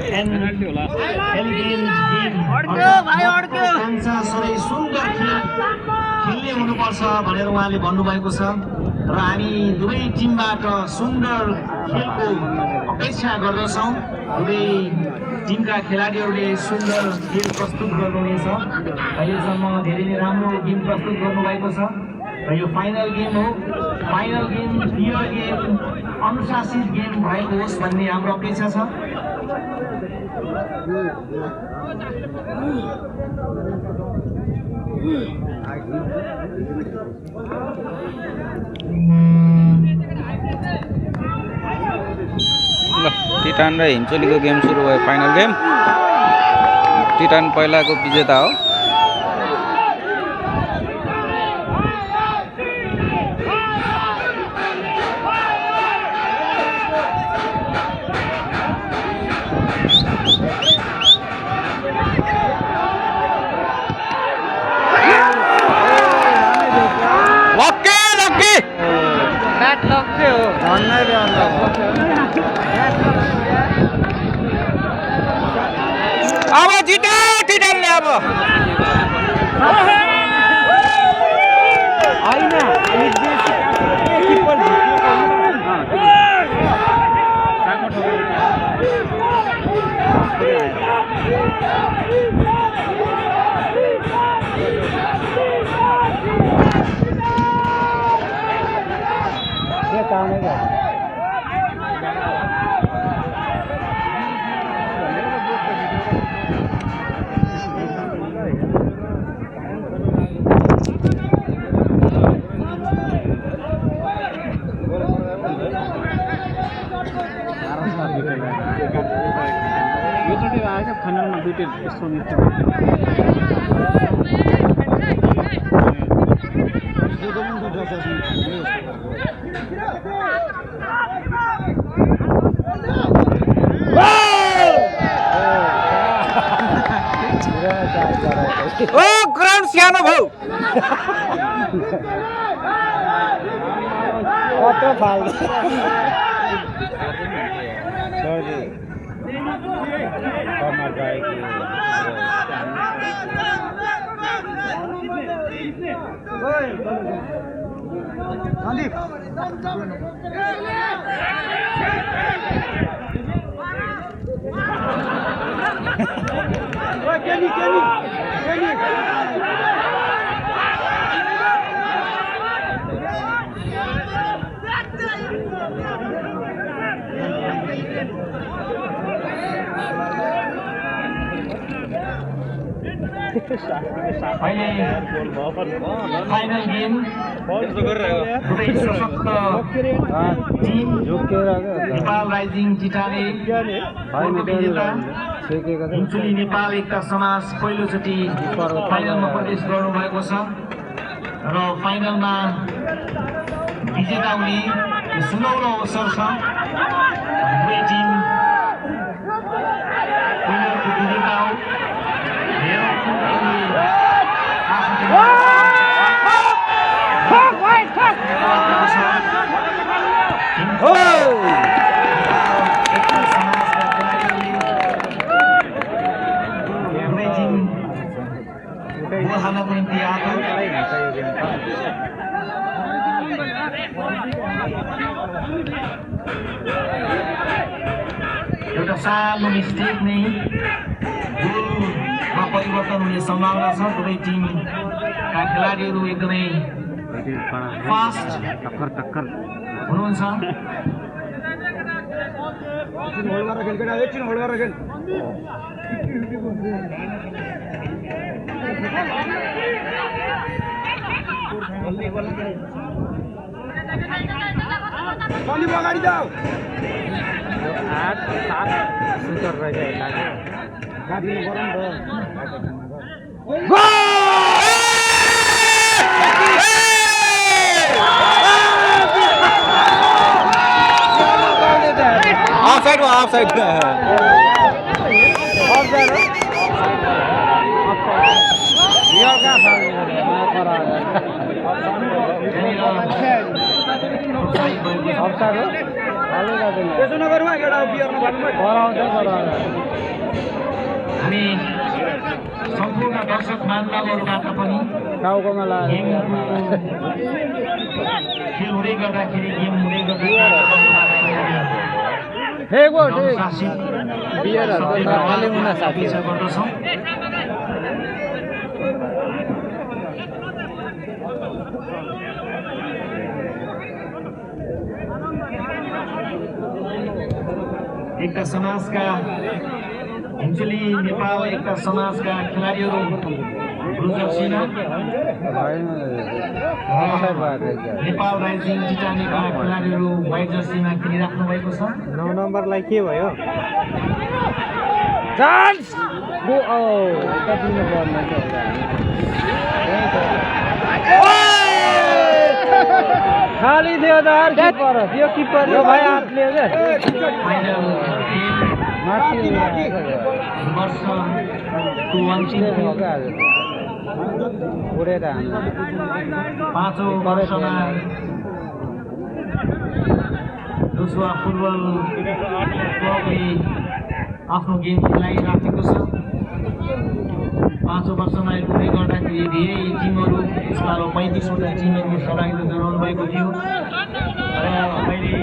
and elegant game. सधैँ सुन्दर खेल्ने हुनुपर्छ भनेर उहाँले भन्नुभएको छ र हामी दुवै टिमबाट सुन्दर खेलको अपेक्षा गर्दछौँ। दुवै टिमका खेलाडीहरूले सुन्दर खेल प्रस्तुत गर्नुहुनेछ। अहिलेसम्म धेरै नै राम्रो गेम प्रस्तुत गर्नुभएको छ र यो फाइनल गेम हो। फाइनल गेम क्लियर गेम अनुशासित गेम भएको होस् भन्ने हाम्रो अपेक्षा छ। टिटान र हिमचोलीको गेम सुरु भयो। फाइनल गेम टिटान पहिलाको विजेता हो। अब जित्यो टिटानले। अब ग्राउन्ड सानो भयो। कत्रो फाल्दो final game Nepal rising Titans Himchuli Nepal Ekata Samaj पहिलोचोटि फाइनलमा प्रवेश गर्नुभएको छ र फाइनलमा विजेता हुने सुनौलो अवसर छ। दुवै टिम फाइनलको विजेता हो। एउटा सानो मिस्टेक नै गोलमा परिवर्तन हुने सम्भावना छ। दुवै टिमका खेलाडीहरू एकदमै फास्ट हुनुहुन्छ। अगाडि जाऊ। 8-7 सुतर रहेछ। ऑफसाइड ऑफसाइड हामी सम्पूर्ण दर्शक बान्धवहरूबाट पनि खेल हुँदै गर्दाखेरि गेम हुँदै गर्दछौँ। एकता समाजका हिमचुली नेपाल एकता समाजका खेलाडीहरू रुद्र सिन्हा नेपाल राइजिङ टिटानीका खेलाडीहरू व्हाइट जर्सीमा खेलिराख्नु भएको छ। 9 नम्बरलाई के भयो खाली थियो त किपर त्यो किपर यो भाइ हातले फाइनल वर्ष 5औं वर्षमा डोसुवा फुटबल क्लबले आफ्नो गेम खेलाइराखेको छ। 5औं वर्षमा आइपुग्दै गर्दाखेरि धेरै टिमहरू यसपालो 35वटा टिमहरू सहभागिता जनाउनु भएको थियो र अहिले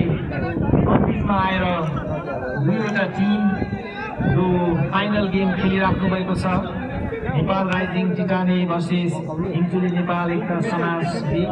26मा आएर 2वटा टिम जो फाइनल गेम खेलिराख्नु भएको छ। Nepal rising Titans versus Himchuli Nepal Ekata Samaj league.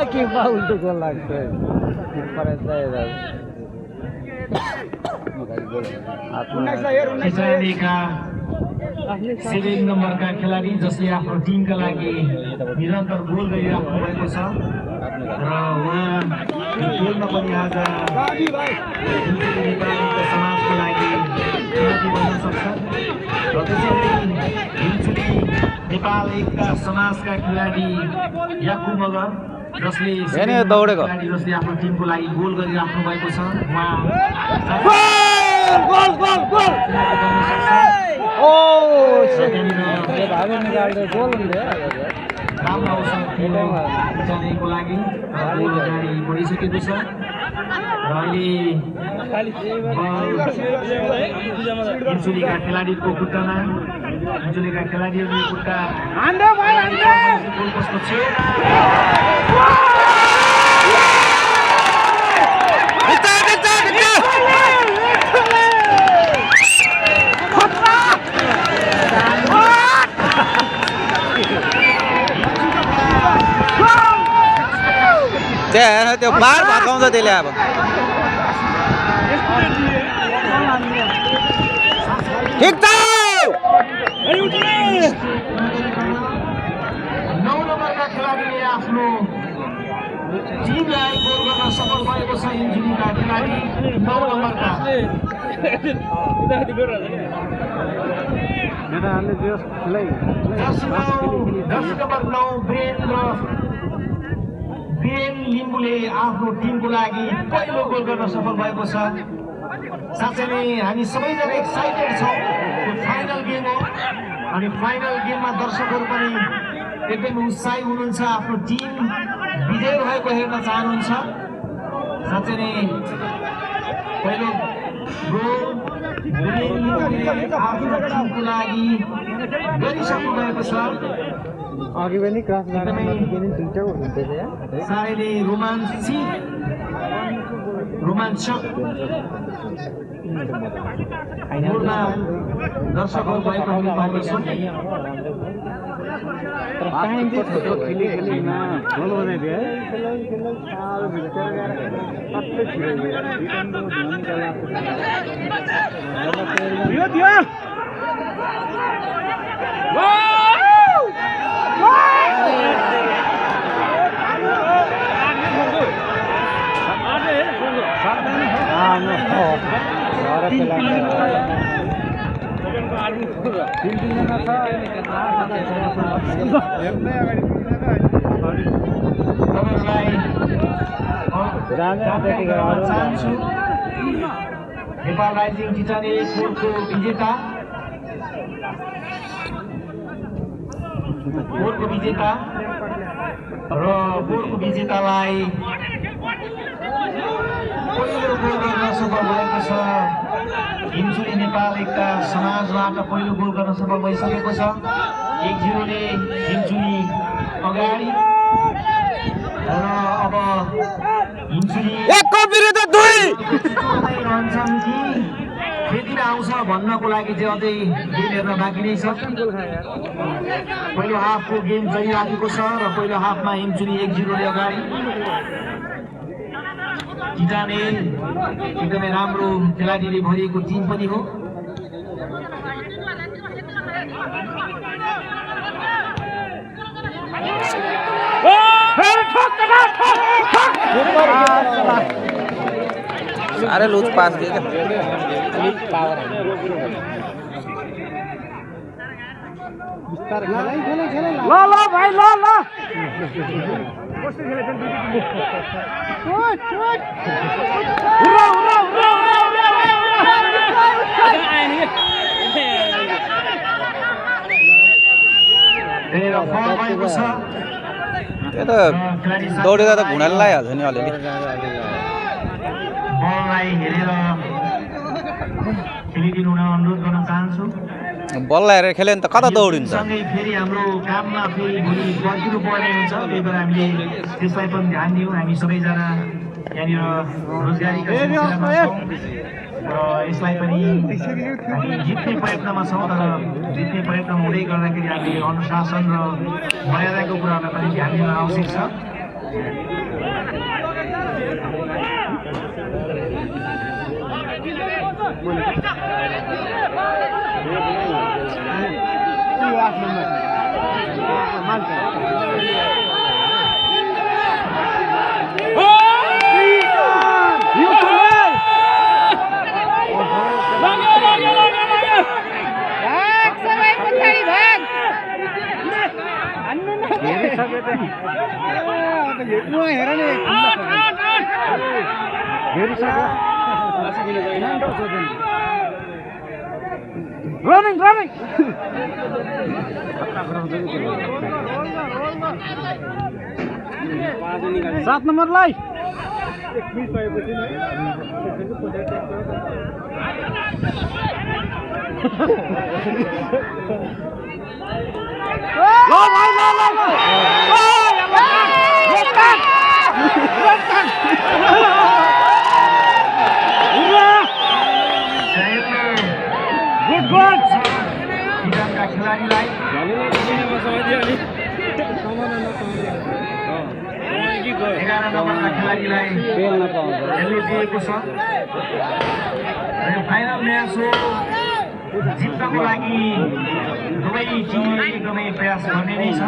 के उल्टो गोल लाग्छ टिटानीका 7 नम्बरका खेलाडी जसले आफ्नो टिमका लागि निरन्तर गोल गरिराख्नु भएको छ र उहाँ खेलमा पनि आज समाजको लागि चुनौती बन्न सक्छ र त्यसैले हिमचुली नेपाल एकता समाजका खेलाडी याकु मगर जसले जसले आफ्नो टिमको लागि गोल गरिराख्नु भएको छ उहाँ राम्रो अवसर टिटानीको लागि गोल अगाडि बढिसकेको छ र अहिले हिमचुलीका खेलाडीको खुट्टामा हिमचुलीका खेलाडीहरूको खुट्टा गोलपोस्टको छेउमा त्यो बार भत्काउँछ त्यसले अब 9 नम्बरका खेलाडीले आफ्नो टिमलाई गोल गर्न सफल भएको छ। हिमचुलीका खेलाडी 9 नम्बरका जर्सी नम्बर 9 ब्रेन लिम्बुले आफ्नो टिमको लागि पहिलो गोल गर्न सफल भएको छ। साँच्चै नै हामी सबैजना एक्साइटेड छौँ। यो फाइनल गेम हो अनि फाइनल गेममा दर्शकहरू पनि एकदमै उत्साही हुनुहुन्छ, आफ्नो टिम विजय भएको हेर्न चाहनुहुन्छ। साँच्चै नै पहिलो गोल आफ्नो टिमको लागि गरिसक्नु भएको छ। अघि पनि क्रस गर्न साह्रै नै रोमाञ्चक दर्शकहरू भएको हामी पाउँदछौँ। टाइम चाहिँ छोटो खेली खेलीमा गोल बनाइदियो है साह्रो भित्र गएर सबै छिराइदियो नेपाल राइजिङ टिचर कोर्टको विजेता र बोर्डको विजेतालाई पहिलो गोल गर्न सफल भएको छ। हिमचुली नेपाल एकता समाजबाट पहिलो गोल गर्न सफल भइसकेको छ। 1-0 ले हिमचुली अगाडि र अब हिमचुली एकको विरुद्ध दुई रहन्छन् कि फेरि आउँछ भन्नको लागि चाहिँ अझै गेम हेर्न बाँकी नै छ। पहिलो हाफको गेम चलिराखेको छ र पहिलो हाफमा हिमचुली 1-0 ले अगाडि। टिटाने एकदमै राम्रो खेलाडीले भरिएको टिम पनि हो। सारे लूज पास दिए क्या लो भाई लो ये तो दौड़ेगा तो घुँडाले लगाइहाल्छ नि अलिअलि। बललाई हेरेर खेलिदिनु हुन अनुरोध गर्न चाहन्छु। बल हेरेर खेल्यो भने त कता दौडिन्छ। सँगै फेरि हाम्रो काममा फेरि भोलि पर्खिनु पर्ने हुन्छ। त्यही भएर हामीले त्यसलाई पनि ध्यान दियौँ। हामी सबैजना यहाँनिर रोजगारीका सिलसिलामा छौँ र यसलाई पनि हामी जित्ने प्रयत्नमा छौँ। तर जित्ने प्रयत्न हुँदै गर्दाखेरि हामीले अनुशासन र मर्यादाको कुरालाई पनि ध्यान दिन आवश्यक छ। Running! 7 नम्बरलाई खेलाडीलाई 11 नम्बरका खेलाडीलाई खेल्न दिएको छ। फाइनल म्याच हो। जित्नको लागि दुवै टिमले एकदमै प्रयास गर्ने नै छ।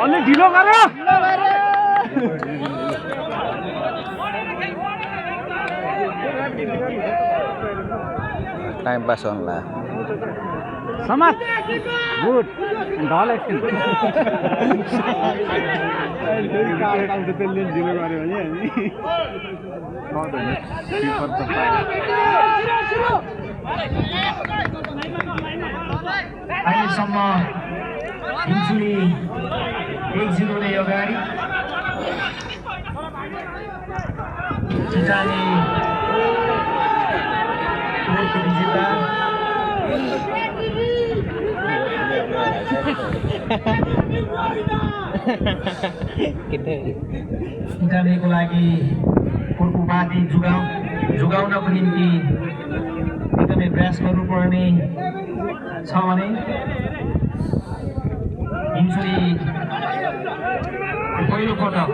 अलि ढिलो गर टाइम पास होला समाज गुड ढल एकछिन अहिलेसम्म हिमचुली 1-0 ले अगाडि। टिटाने इन्टरनेटको लागि उपाधि जोगाउनको निम्ति एकदमै प्रयास गर्नुपर्ने छ भने हिमछुरी पहिलोपटक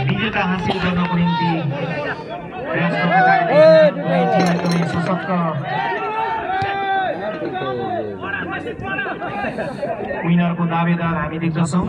विजेता हासिल गर्नको निम्ति प्रयास गर्दै सशक्त विनरको दावेदार हामी देख्दछौँ।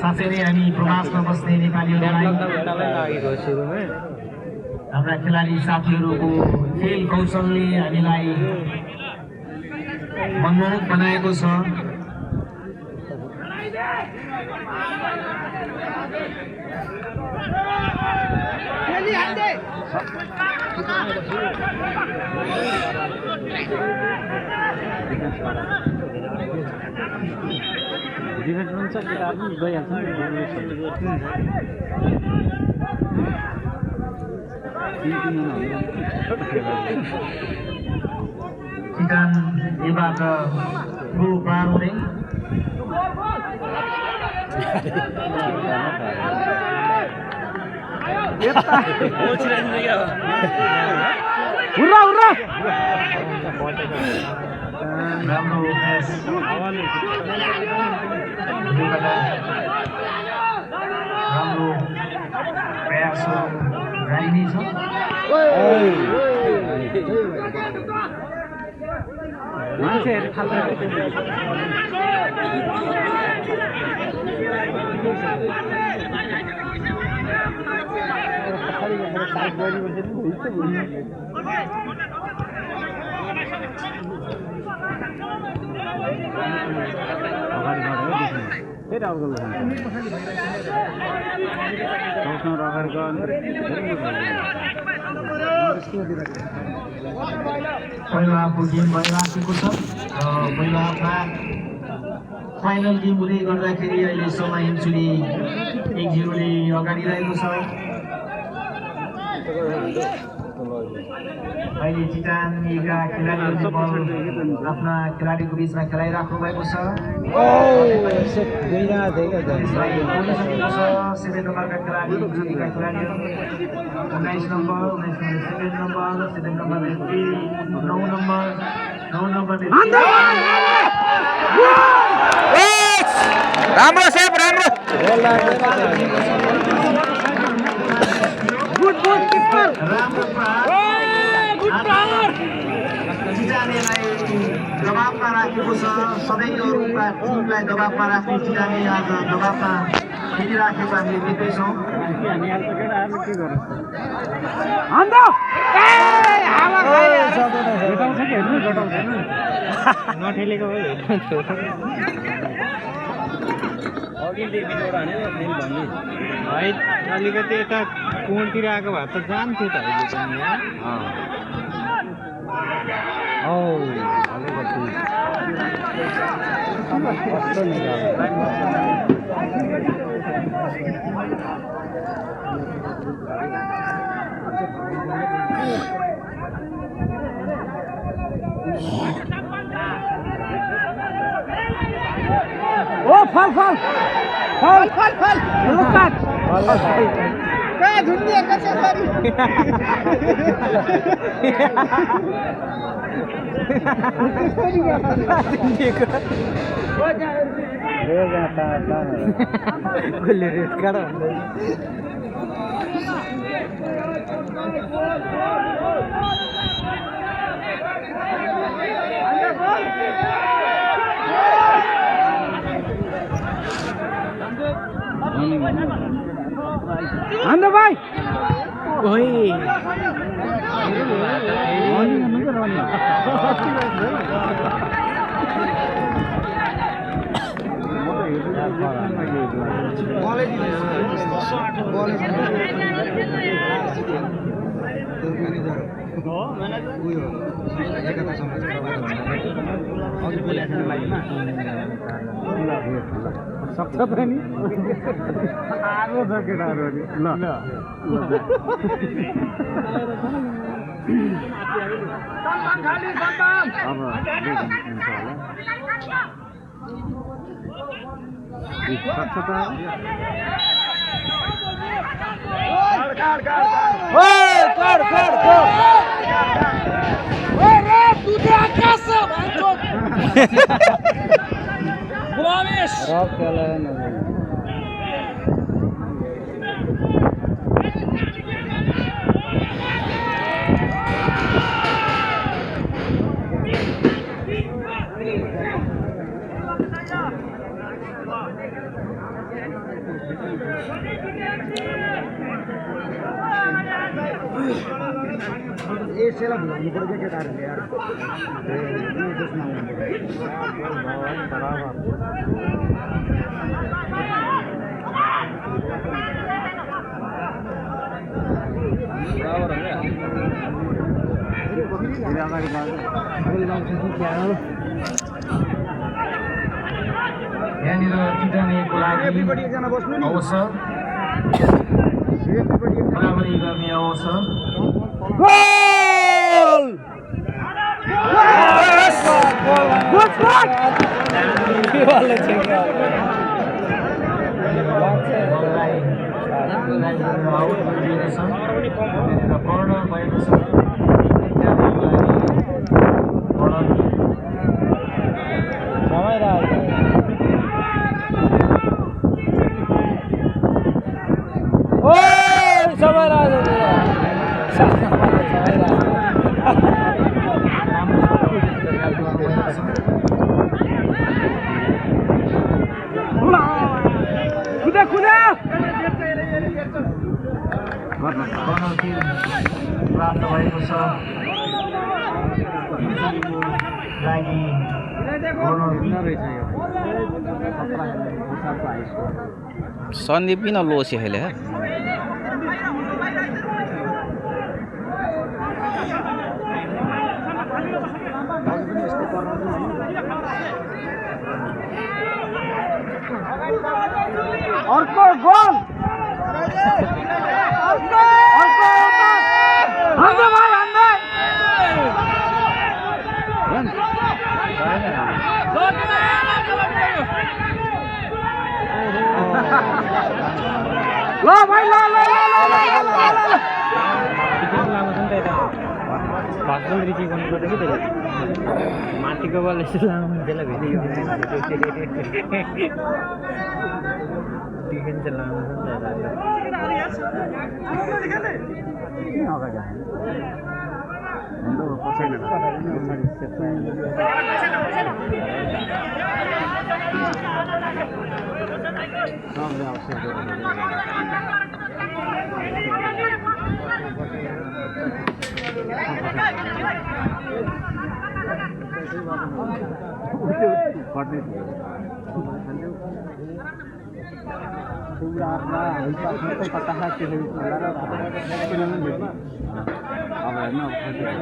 साँच्चै नै हामी प्रवासमा बस्ने नेपालीहरूलाई हाम्रा खेलाडी साथीहरूको खेल कौशलले हामीलाई मनमोहक बनाएको छ। चिटान यबाट गो पार हुँदै राम्रो राम्रो प्रयास जारी नै छ। पहिलो हाफको गेम भइराखेको छ र पहिलो हाफमा फाइनल गेम हुँदै गर्दाखेरि अहिलेसम्म हिमछुरी 1-0ले अगाडि रहेको छ। अहिले चिटानका खेलाडीहरूले बल आफ्ना खेलाडीको बिचमा खेलाइराख्नु भएको छ। 7 नम्बरका खेलाडी 19 नम्बर 7 नम्बर 9 नम्बर राम्रो सेप राम्रो चिटानेलाई दबावमा राखेको छ। सधैँ अरूका टिमलाई दबावमा राख्ने चिटाने आज दबावमा खेलिराखेको हामीले देख्दैछौँ। नठेलेको अलिकति यता कोणतिर आएको भए त जान्थ्यो त अहिले फल काय धुन्ने कसं सरी भाई सक्छ त नि आगो छ केटाहरू ल यसैलाई भुलाउनु पर्छ केटाहरूले यार यहाँनिर जिताउनेको लागि अवसर बराबरी गर्ने अवसर कर्नर भएको छ प्राप्त भएको छ लागि सन्दीप किन लोसी खेले अर्को गोल माथिको बल यसो लामो त्यसलाई भेट्यो डिफेन्स चाहिँ लामो छ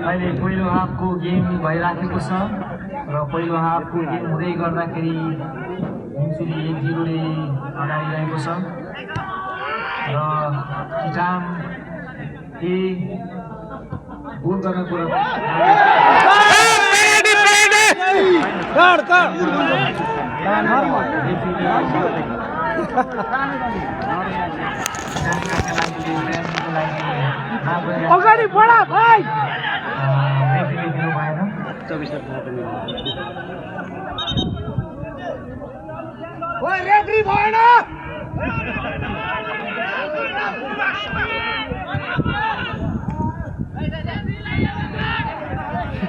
अहिले पहिलो हाफको गेम भइराखेको छ र पहिलो हाफको गेम हुँदै गर्दाखेरि हिमसुली 1-0ले अगाडि रहेको छ र टिटाम ए गोल गर्नको अगाडि बढा भाइ दिनु भएन 24 रेफ्री भएन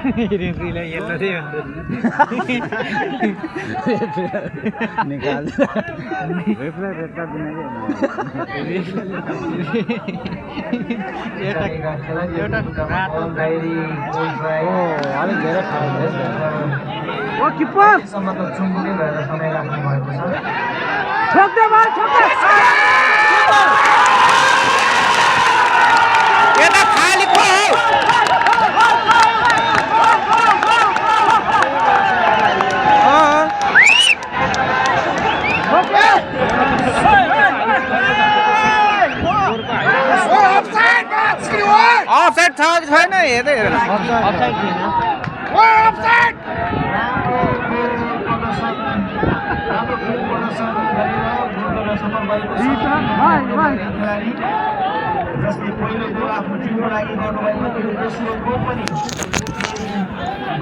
रेफ्रीलाई येल्लो दियो निकाल रेफ्रीलाई रेड कार्ड दिने एउटा रातो अलिक धेरै ओ किपर सम्म त चुम्बुकै भएर समय राख्नु भएको छ छोड्दे भाइ छोड्दे यता खाली खो अफसाइड छ कि छैन हेर्दै हेर अफसाइड थिएन जसले पहिलो गोल आफ्नो टिमको लागि गर्नुभएको थियो दोस्रो गोल पनि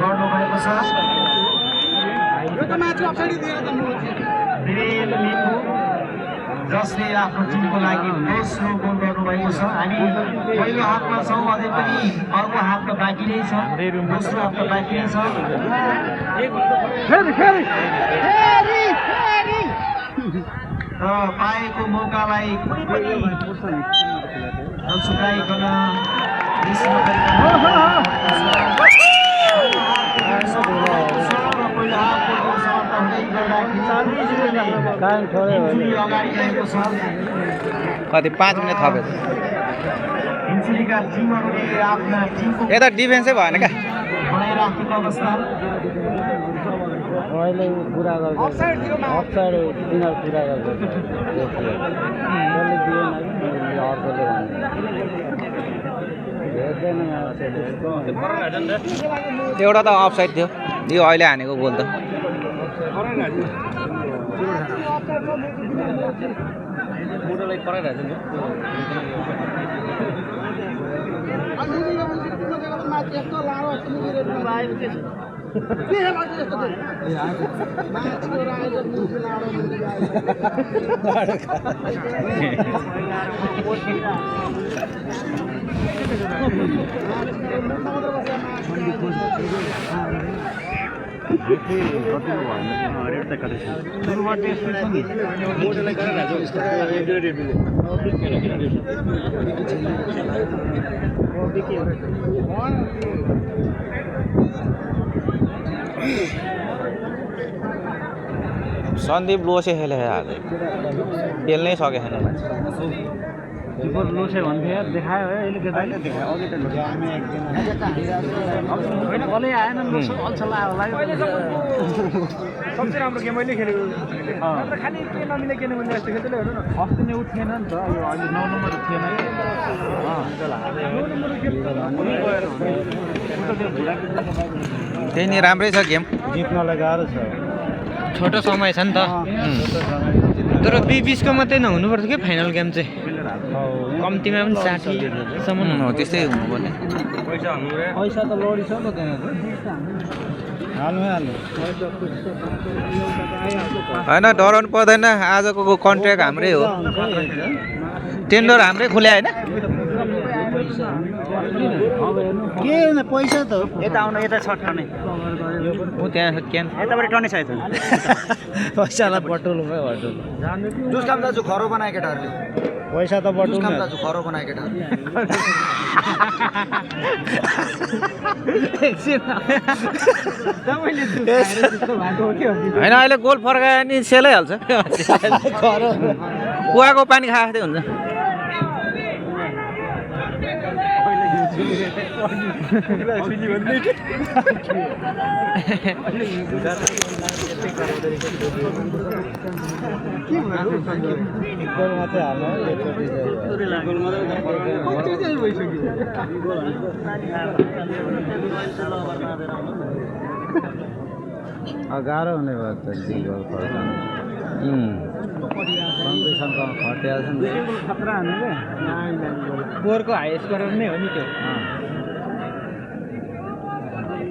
गर्नुभएको छ वीरेन लिम्बू जसले आफ्नो टिमको लागि दोस्रो गोल गर्नुभएको छ हामी पहिलो हाफमा छौँ अझै पनि अर्को हाफ त बाँकी नै छ दोस्रो हाफ त बाँकी नै छ र पाएको मौकालाई कुनै पनि नछुटाइकन अगाडि रहेको छ कति 5 मिनेट थपेको हिन्चुलीका टिमहरूले आफ्ना टिमको यता डिफेन्सै भएन क्या बनाइराखेको अवस्था अहिले कुरा गर्छ अफसाइड तिनीहरू कुरा गर्छ जसले दिएन अर्कोले एउटा त अफसाइड थियो यो अहिले हानेको गोल त सन्दीप लोसे खेले आज खेल्नै सकेको छैन किपर लोसे भन्थ्यो देखायो है अहिले केटाले होइन बलै आएन अल्छल आयो सबसे राम्रो गेम मैले खेलेको खालि के नमिले के नमिले जस्तो खेल्दै हेर्नु न अस्ति नै उठेन नि त यो अहिले 9 नम्बर थिएन त्यही नि राम्रै छ गेम जित्नलाई गाह्रो छ छोटो समय छ नि त तर 20 को मात्रै नहुनुपर्छ के फाइनल गेम चाहिँ कम्तीमा पनि 60 सम्म त्यस्तै हुनुपर्ने पैसा त लडी छ त त्यहाँ होइन डराउनु पर्दैन आजको कन्ट्र्याक्ट हाम्रै हो टेन्डर हाम्रै खुल्या होइन के पैसा त यता आउन यता छट्टने ऊ त्यहाँ क्यान यताबाट टर्ने छ यता पैसालाई बटुल्नु भयो बटुल दुष्काम दाजु खरो बनाए केटाहरूले पैसा त बटुल्नु दुष्काम दाजु खरो बनाए केटाहरूले होइन अहिले गोल फर्कायो नि सेलाइहाल्छ कुवाको पानी खाएको हुन्छ गाह्रो हुने भयो त गोल फर्काउनु कम्पिटिसनको खटिया छ नि खतरा हुने क्या बोरको हाई स्कोर नै हो नि त्यो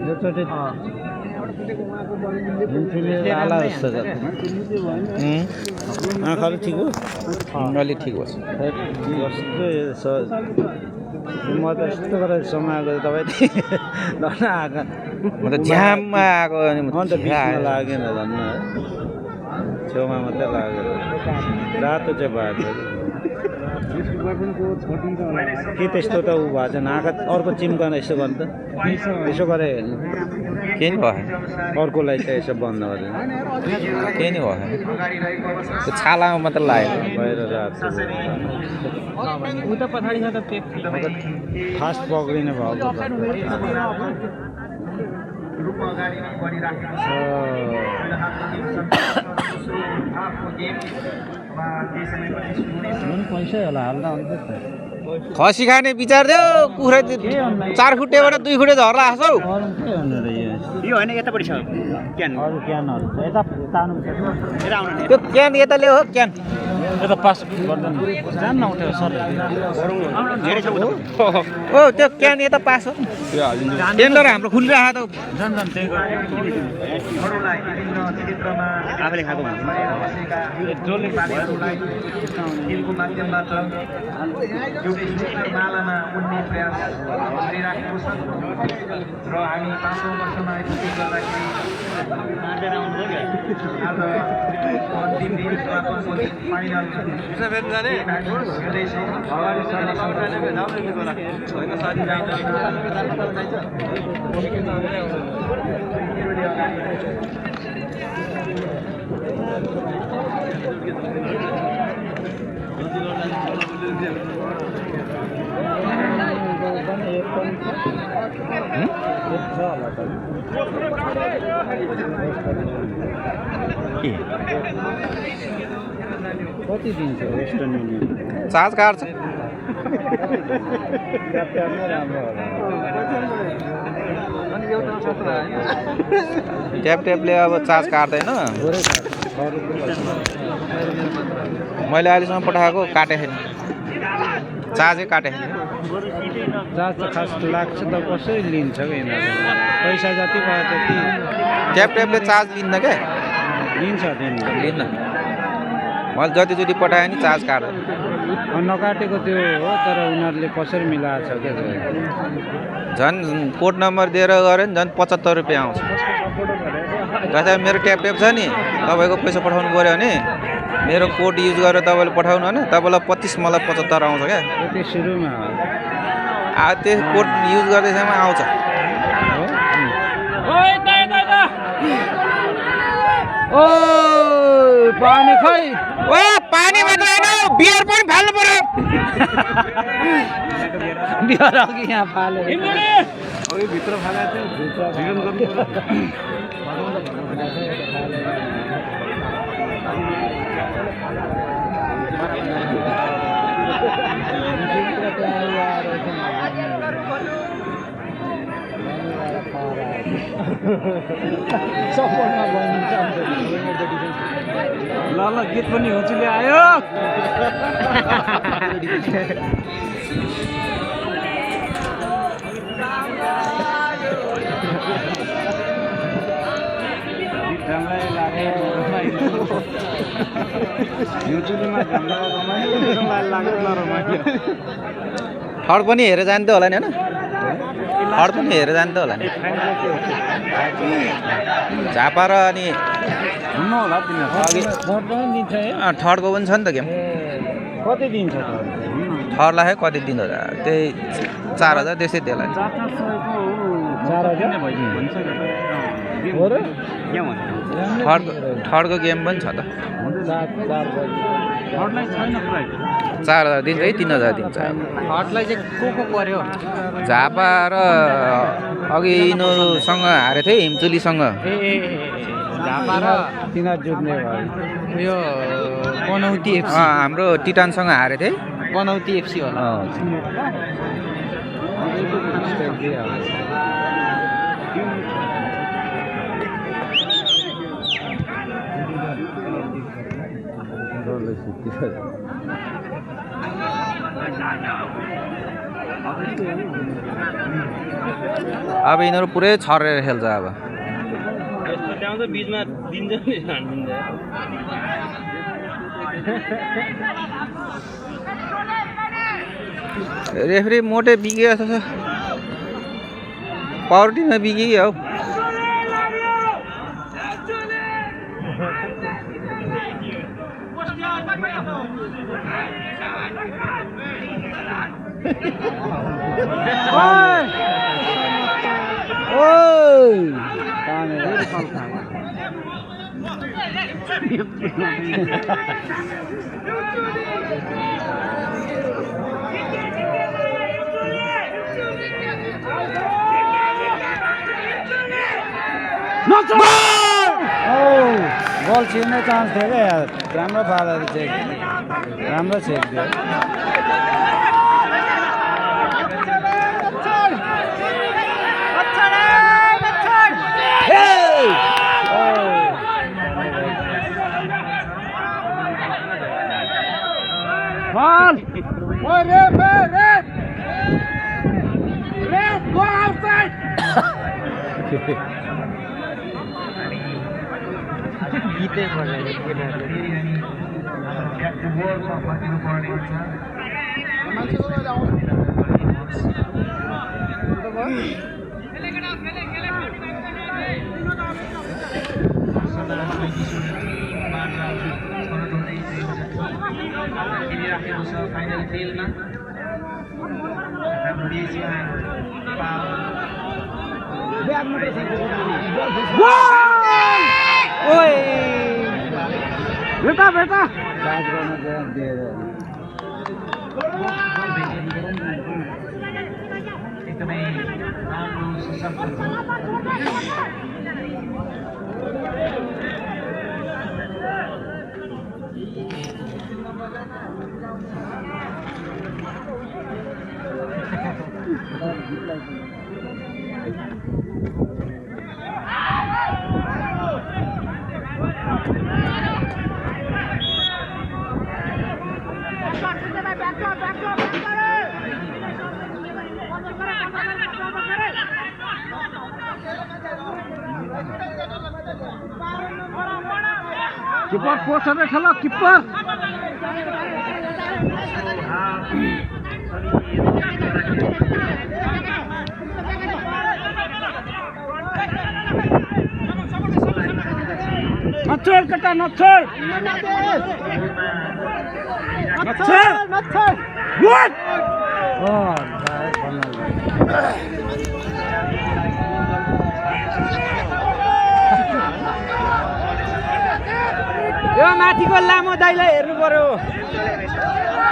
योचोटि हिन्चुले आला जस्तो छ आँखाहरू ठिक हो अलि ठिक होस् कस्तो म त यस्तो गरेर समाएको तपाईँ धन्न आँखा म त झ्याममा आएको अनि अन्त बिचमा लागेन धन्न है छेउमा मात्रै लागेर रातो चाहिँ भएको के त्यस्तो त ऊ भएको छैन आँखा अर्को चिम्कन यसो गर्नु त यसो गरे हेर्नु के नि भयो अर्कोलाई चाहिँ यसो बन्द गरेर के नि भयो त्यो छालामा मात्र लाग्यो बाहिर रातो उता पछाडि छ त पेप्सी फास्ट पक्रिने भएको ग्रुप अगाडि नै बढिराखेको छ पैसै होला हाल्दा हुन्छ खसी खाने विचार थियो कुखुरा 4 खुट्टेबाट 2 खुट्टे झर्ला हाँसौ अरू के हुनु र यो होइन यतापट्टि छ क्यान अरू क्यानहरू छ यता तानु त्यो क्यान यता ल्याऊ हो क्यान यता पास गर्दैन जान नउठ्यो सर धेरै छ ओ त्यो क्यान यता पास हो टेन्डर हाम्रो खुलिरहेको त जान त्यही अरूलाई विभिन्न क्षेत्रमा आफूले खाएको हुन्छ जसले बालीहरूलाई खेलको माध्यमबाट एउटै सुन्दर मालामा उड्ने प्रयास गरिराखेको छ र हामी 5औं वर्षमा आइपुग्दै गर्दाखेरि आज अन्तिम दिन फाइनल कति दिन्छ वेस्टर्न युनियन चार्ज काट्छ ट्यापले अब चार्ज काट्दैन मैले अहिलेसम्म पठाएको काटेको छैन चार्जै काटेको छैन चार्ज त खास लाग्छ त कसरी लिन्छ कि यिनीहरू पैसा जति भयो त्यति ट्यापले चार्ज लिन्न क्या लिन्छ तिनीहरू लिन्न मैले जतिचोटि पठाएँ नि चार्ज काट्दैन नकाटेको त्यो हो तर उनीहरूले कसरी मिलाएको छ क्या झन् कोड नम्बर दिएर गऱ्यो नि झन् 75 रुपियाँ आउँछ जस्तै मेरो ट्याप छ नि तपाईँको पैसा पठाउनु पऱ्यो भने मेरो कोड युज गरेर तपाईँले पठाउनु भने तपाईँलाई 25 मलाई 75 आउँछ क्या त्यो सुरुमा त्यो कोड युज गर्दैसम्म आउँछ ओ पानी खै ओ पानी मात्र हैन बियर पनि फाल्नु पर्यो बियर अघि यहाँ फाले अघि भित्र फालेको थियो भिजन गर्नु सपोर्टमा बनिन्छ ल गीत पनि हुचुले आयो थर्ड पनि हेरेर जान्थ्यो होला नि हैन थर्ड पनि हेरेर जान्थ्यो होला नि झापा र अनि थर्डको पनि छ नि त गेम कति दिन्छ थर्डलाई कति दिन्छ त्यही 4000 त्यसै त्यसलाई थर्डको गेम पनि छ त 4000 दिन्छ है 3000 दिन्छ हटलाई चाहिँ को पर्यो झापा र अघि यिनीहरूसँग हारेको थिएँ हिमचुलीसँग झापा र तिनीहरू जुट्ने भयो यो बनौती एफसी हाम्रो टिटानसँग हारेको थिएँ बनौती एफसी होला अब यिनीहरू पुरै छरेर खेल्छ अब बिचमा दिन्छ नि रेफ्री मोटे बिग्यो जस्तो छ पावर टिममा बिग्यो हौ बल छिर्ने चान्स थियो क्या यार राम्रो पालेर चेक राम्रो चेक दियो गीतै पढ्दैन खेलिराखेको छ फाइनल खेलमा हाम्रो देशमा जाँच गर्न दिएर एकदमै राम्रो सशक्त किपर पोस्टरले खेल किपर नछोड कटा नछोड नछोड गुड यो माथिको लामो दाइलाई हेर्नु पर्यो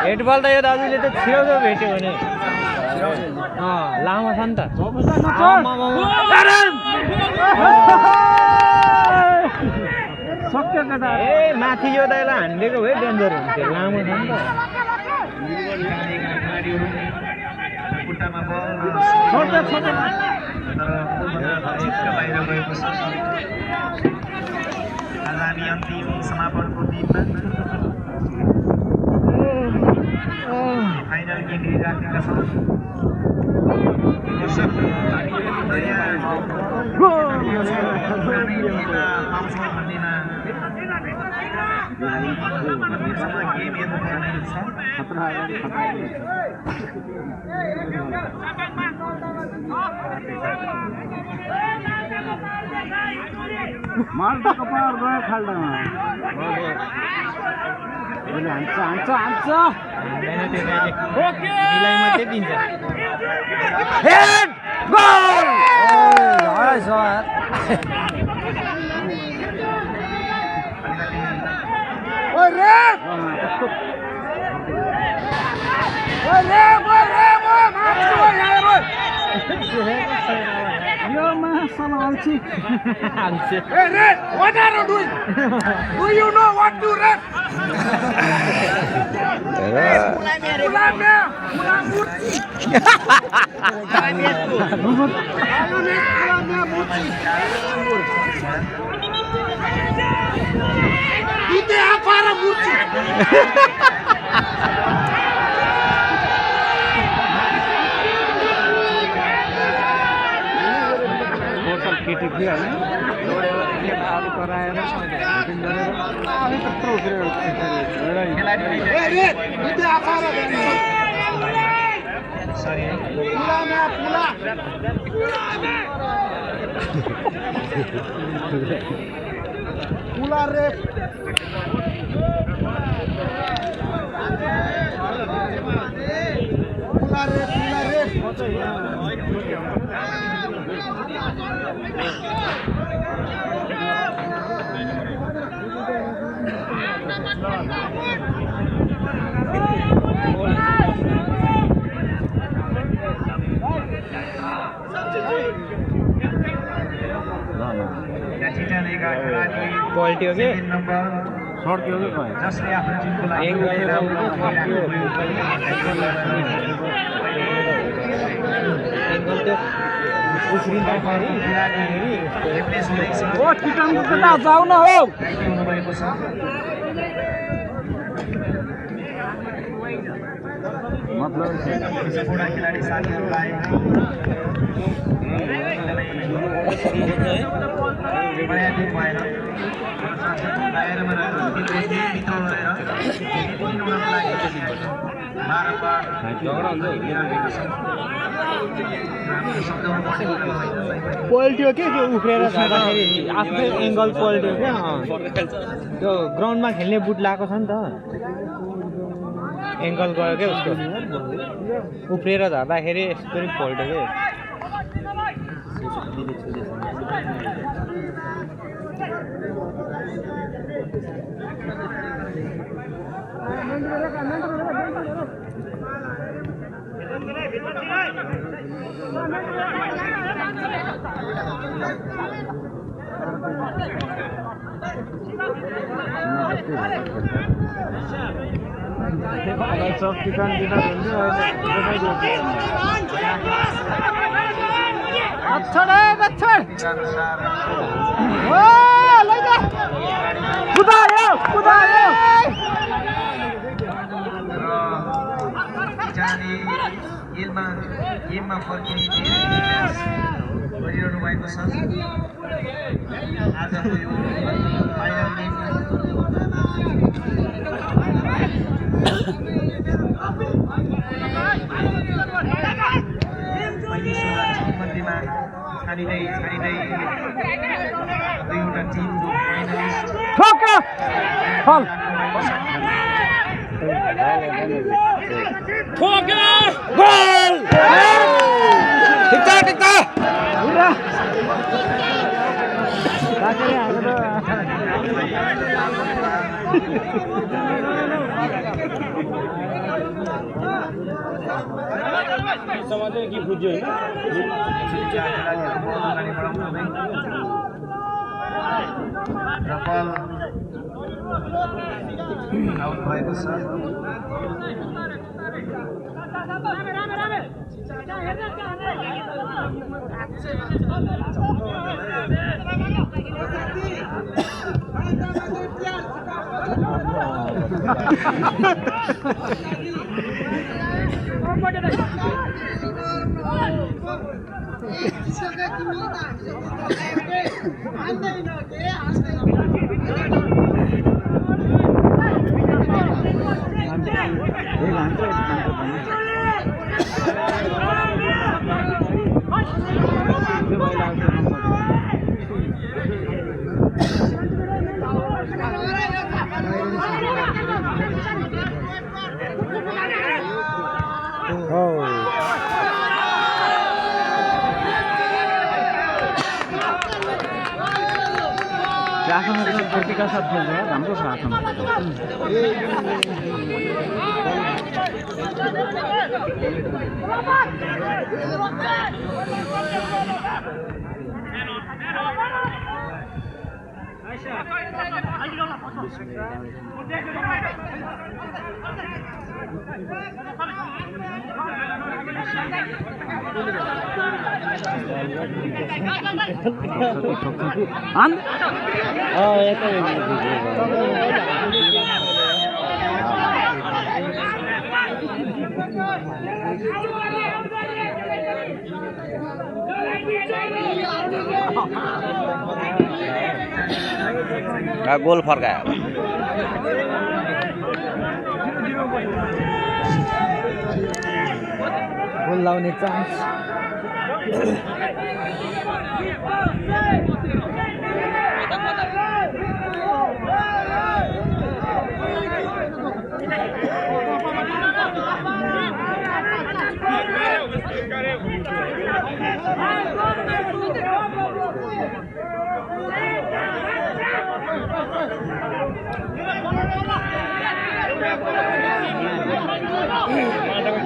हेडबल त यो दाजुले त छेउछेउ भेट्यो भने लामो छ नि त सक्यो केटा ए माथि यो दाइलाई हानिदिएको भए डेन्जर हुन्थ्यो लामो छ नि त खुट्टामा बल बाहिर गएको छ आगामी अन्तिम समापनको दिनमा फाइनल गेम हेरिराखेका छौँ पाउँछौँ भन्नेमा गेम हेर्नुपर्ने छ माल्टा कपार गयो खाल्डामा हान्छ हान्छ हान्छ मिलाइ मात्रै दिन्छ हेड गोल हराइ छ यार ओ रे यो मासला आल्छि हान्छ Hey Red, what are you doing? Do you know what to Red? Pulamnya murci. Pulamnya murci. Itu apa murci? केटाहरू कराएर भोटिङ गरेर आफै त्यत्रो उफ्रेर पुला रे क्वालिटी हो कि सड्क्यो कि खै जसले आफ्नो टिमको लागि ओ टिकनको केटा जाऊ न हौ हुनुभएको छ मतलब बुढा खेलाडी साथीहरूलाई नयाँ टिम भएर बाहिरमा क्वालिटी हो कि त्यो उफ्रेर जाँदाखेरि आफ्नै एङ्गल क्वालिटी हो क्या त्यो ग्राउन्डमा खेल्ने बुट लगाएको छ नि त एङ्गल गयो क्या उसको उफ्रेर झर्दाखेरि यस्तो फोल्ट हो सब चिकन दिँदा गेममा फर्किने प्रयास गरिरहनु भएको छ आजको यो फाइनल गेम मध्येमा छानिँदै दुईवटा टिमको समाजले के बुझ्यो हैन रफल आउट भएको छ प्रतिका साथ खेल्छ राम्रो छ आफ्नो गोल फर्कायो गोल लाउने चान्स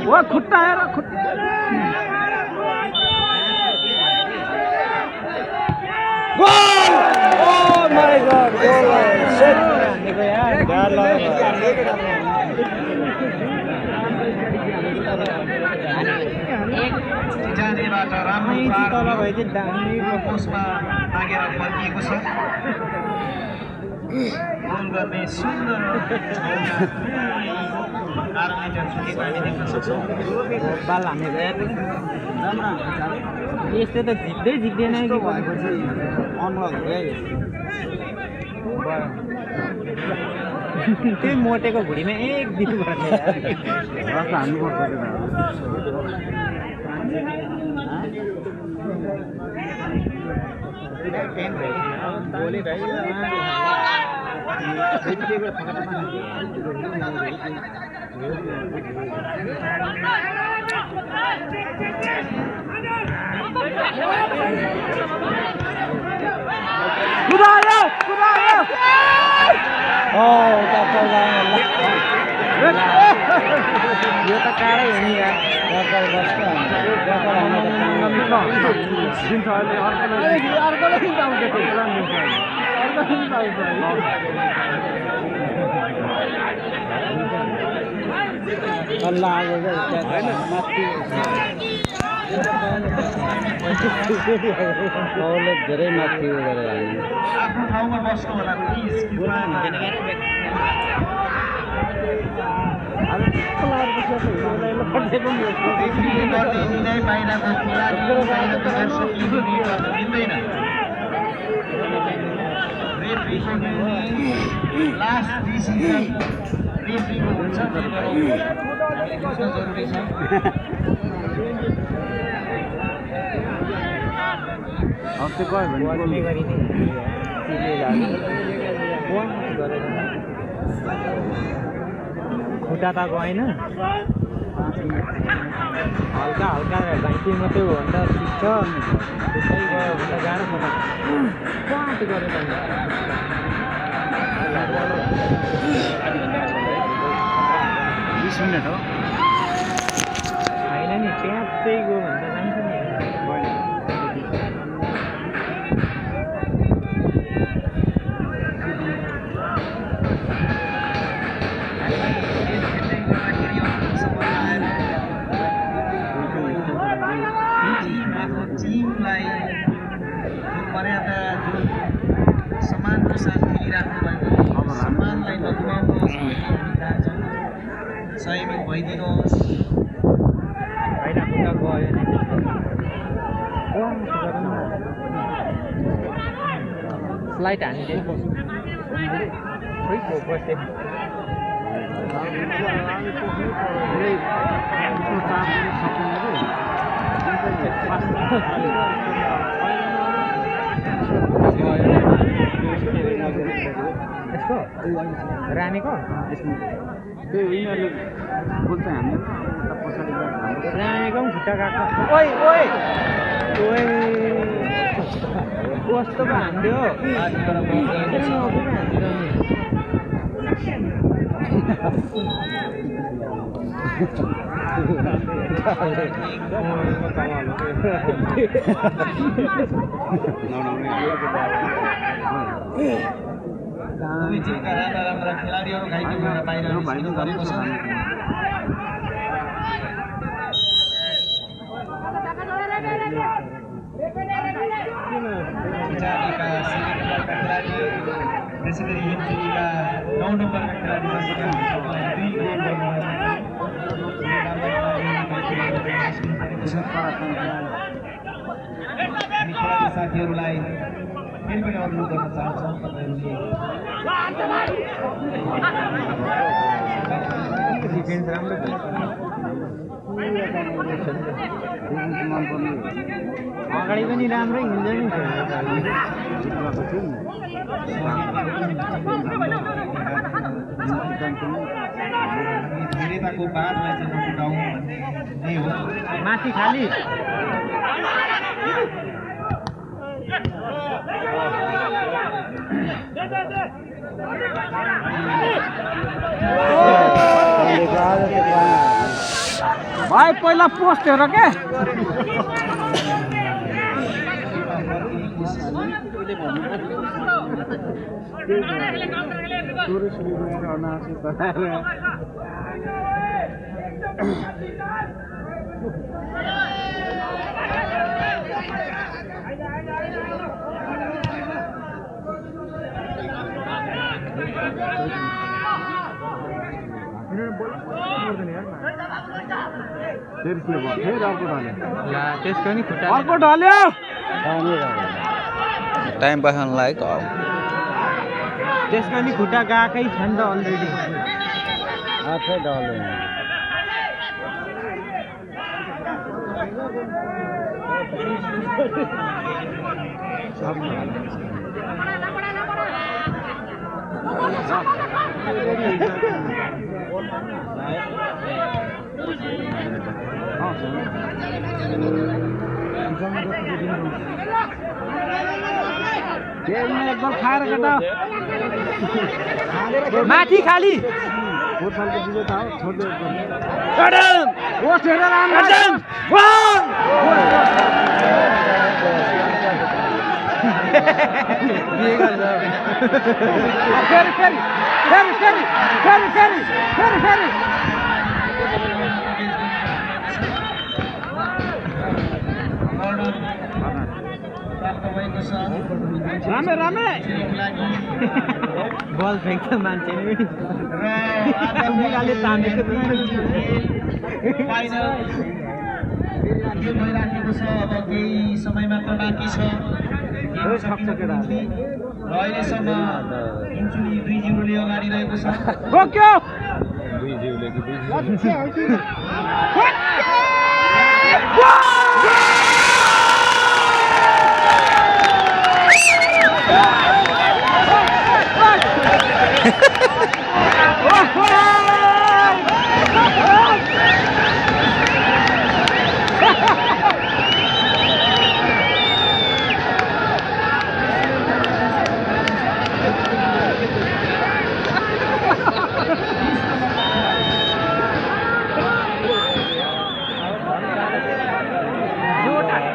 वो खुट्टा है ना खुट्टा goal oh my God goal shit यार जानेबाट राम्रो पोस्टमा लागेर फर्किएको छ गोल गर्ने सुन्दर आर्मीटर छुटेको हामी देख्न सक्छौँ बाल हानेको यस्तो त झिक्दै झिक्दैन कि भनेपछि त्यही मोटेको भुँडीमा एक दिन पर्ने यो त कारै हो नि यार धेरै माथि आफ्नो ठाउँमा बस्नु होला प्लिज बाहिरको खेलाडी बाहिरको दर्शकले दिँदैन लास्ट डिसिजन रेफ्रीको हुन्छ जरुरी छ खुट्टा त गएन हल्का हल्का घाइते मात्रै हो भने त ठिक छ त्यस्तै गयो भने त गाह्रो पर्छ पाँच गरेर 20 मिनट हो होइन नि ट्याप्दै गयो भने त जान्छ नि टिमलाई मर्यादा जुन सम्मानको साथ खेलिराख्नु भएको सम्मानलाई नगुमाउनुहोस् भन्न चाहन्छौँ सहयोग भइदिनुहोस् फ्लाइट हानिदिए बस्यो यसको रानीको रानीको पनि खुट्टा काट्छ ओइ ओइ ओइ कस्तो पो हान्दियो दुई टिमका राम्रा राम्रा खेलाडीहरू घाइते भएर बाहिर निस्किनु परेको छ इटालीका 7 नम्बरका खेलाडी त्यसै गरी इटलीका 9 नम्बरका खेलाडी दुई गोल हामी खेलाडी साथीहरूलाई फेरि पनि अनुरोध गर्न चाहन्छौँ तपाईँहरूले डिफेन्स राम्रो छ अगाडि पनि राम्रै हुन्छ नि धेरैताको बादलाई चाहिँ नफुटाउँ भन्ने नै हो माथि खाली भाइ पहिला पोस्ट हेर के त्यसको नि खुट्टा अर्को ढल्यो टाइम पासन लागेको त्यसको नि खुट्टा गएकै छ नि त अलरेडी आफै ढल्यो एकदम खाएर केटा माथि खाली रामे रामे बल फ्याँक्छ मान्छेले फाइनल भइराखेको छ अब केही समय मात्र बाँकी छ र अहिलेसम्म इन्चुली 2-0 ले अगाडि रहेको छ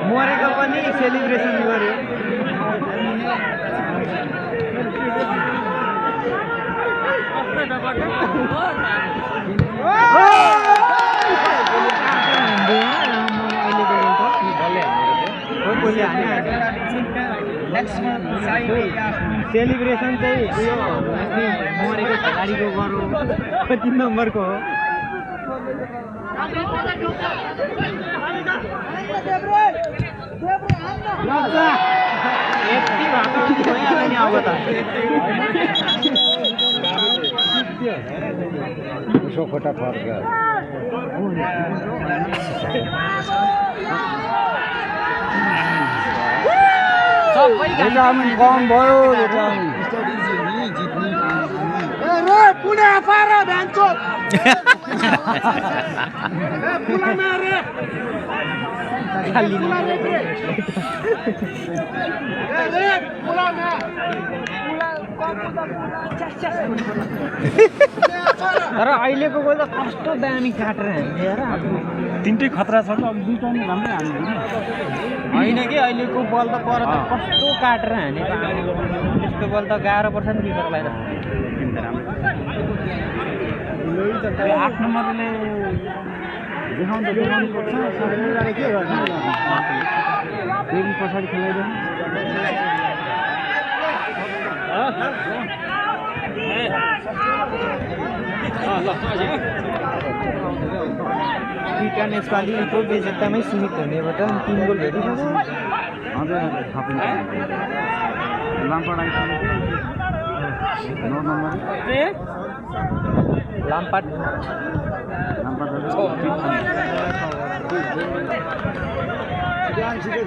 मरेको पनि सेलिब्रेसन गर्यो सेलिब्रेसन चाहिँ उयो मरेको खेलाडीको गरौँ कति नम्बरको हो यति भएको भइहाल्यो नि अब त उसको खुट्टा फर्क सबै भिटामिन कम भयो पुणे पार भ्यान्चो तर अहिलेको गोल त कस्तो दामी काटेर हान्थ्यो यार तिनटै खतरा छ अब दुईटा नि राम्रै हाल्नु होइन कि अहिलेको बल त पर त कस्तो काटेर हानेको त्यस्तो बल त गाह्रो पर्छ नि किपरलाई त 8 नम्बरले देखाउनु पर्छ सबैले के गर्छ फेरि पछाडि खेलाइदिनु क्रिकेट यसपालि त्यो बेजेत्तामै सीमित हुनेबाट 3 गोल भेटिसक्यो हजुर लाम्पाड आइसकेको 9 नम्बर लाम्पाट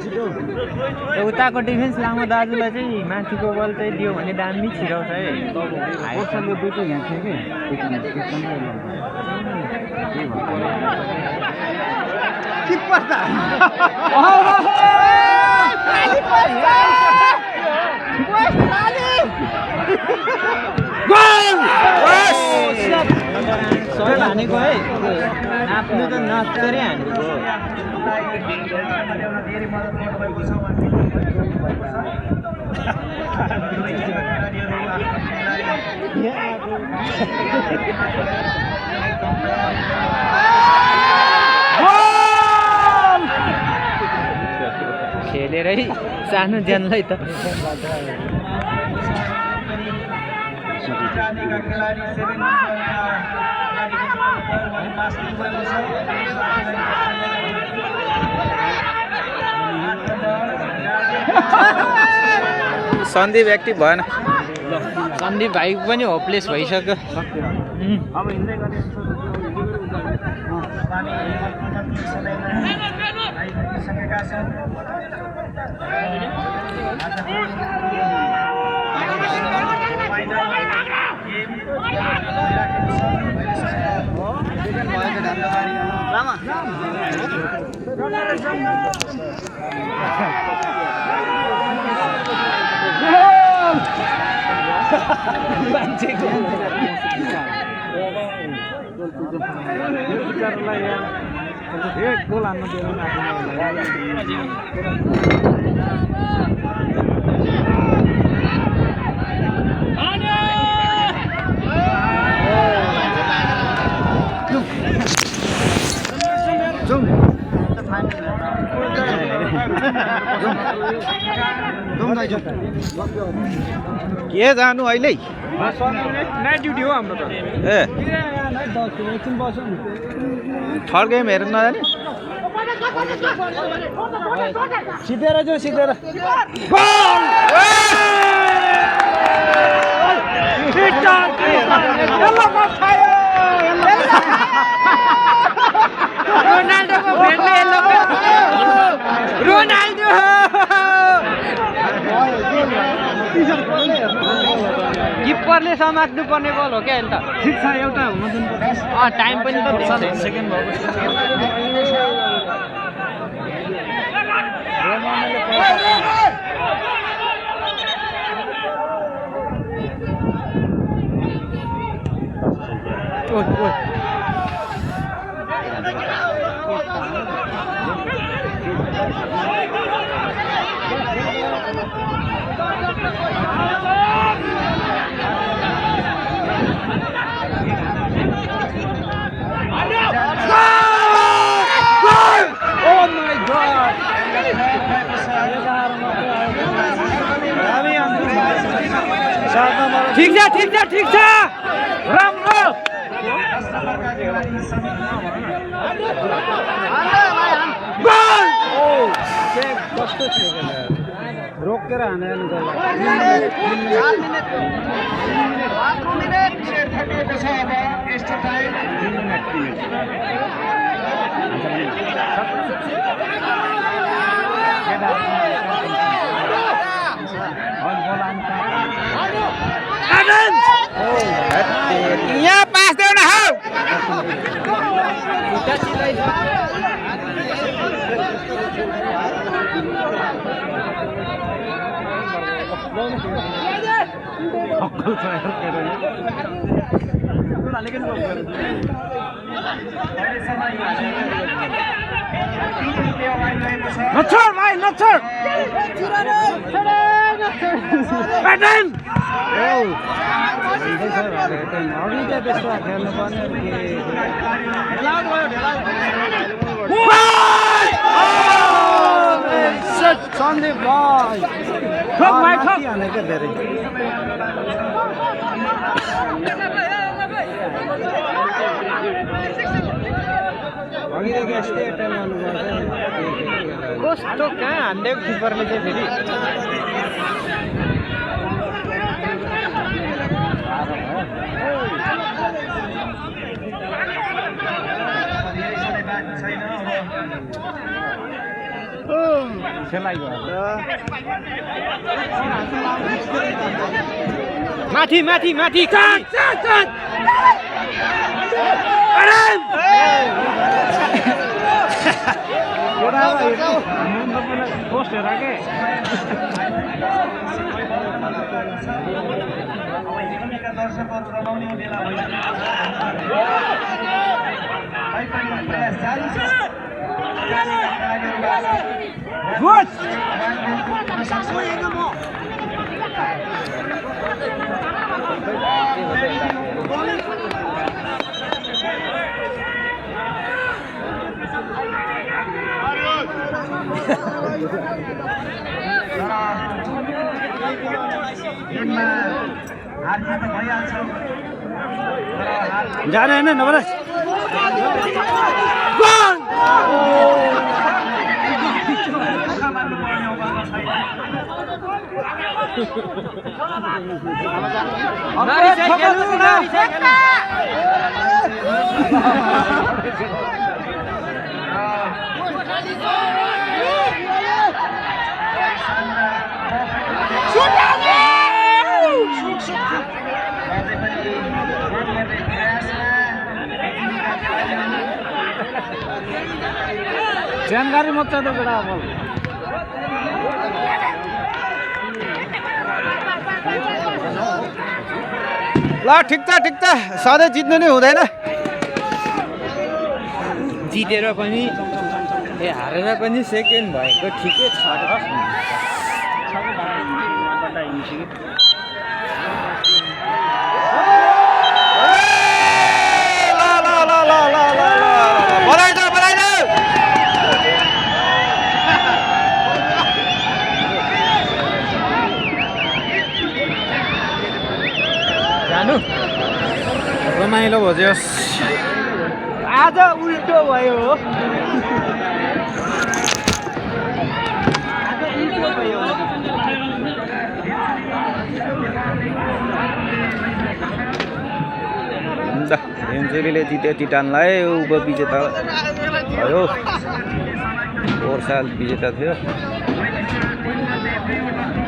छिटो उताको डिफेन्स लामो दाजुलाई चाहिँ माथिको बल चाहिँ दियो भने दामी छिराउँछ है कोर्सले दुइटै यहाँ थियो कि हानेको है आफ्नो त नचेरै हानेको खेलेरै सानो ज्यानलाई त सन्दीप एक्टिभ भएन सन्दीप भाइ पनि होपलेस भइसक्यो अब हिँड्दै गर्ने गोल हान्नु दिएन के जानु अहिले नाइट ड्युटी हो हाम्रो त ए थर्ड गेम हेर्नु नजाने सिधेर जाऊ सिधेर रोनाल्डोको फ्रेन्डले रोनाल्डो किपरले समात्नु पर्ने बल हो क्या अहिले त ठिक छ एउटा हुन दिनुपर्छ टाइम पनि त सेकेन्ड ठिक छ राम्रो कस्तो थियो रोकेर हानेर यहाँ पास देऊ न हौ नछोड भाइ नछोड प्याटर्न अघि चाहिँ त्यस्तो खेल्नु पर्ने सन्दीप भाइ हानेको धेरै अघिदेखि यस्तै एटेन्ड गर्नुपर्छ कस्तो कहाँ हान्दै किपरले चाहिँ फेरि छैन माथि माथि माथि पोस्ट हेर के दर्शकहरू रमाउने बेला भइसक्यो पनि प्रयास जारी छ गेममा हार त भइहाल्छ जाने होइन नभए जानकारी मत तो बेटा अब ल ठिक छ सधैँ जित्नु नै हुँदैन जितेर पनि हारेर पनि सेकेन्ड भएको ठिकै छ जानु रमाइलो भोज्योस् आज उल्टो भयो हुन्छ सेन्चुरीले जित्यो टिटानलाई उपविजेता भयो 4 साल विजेता थियो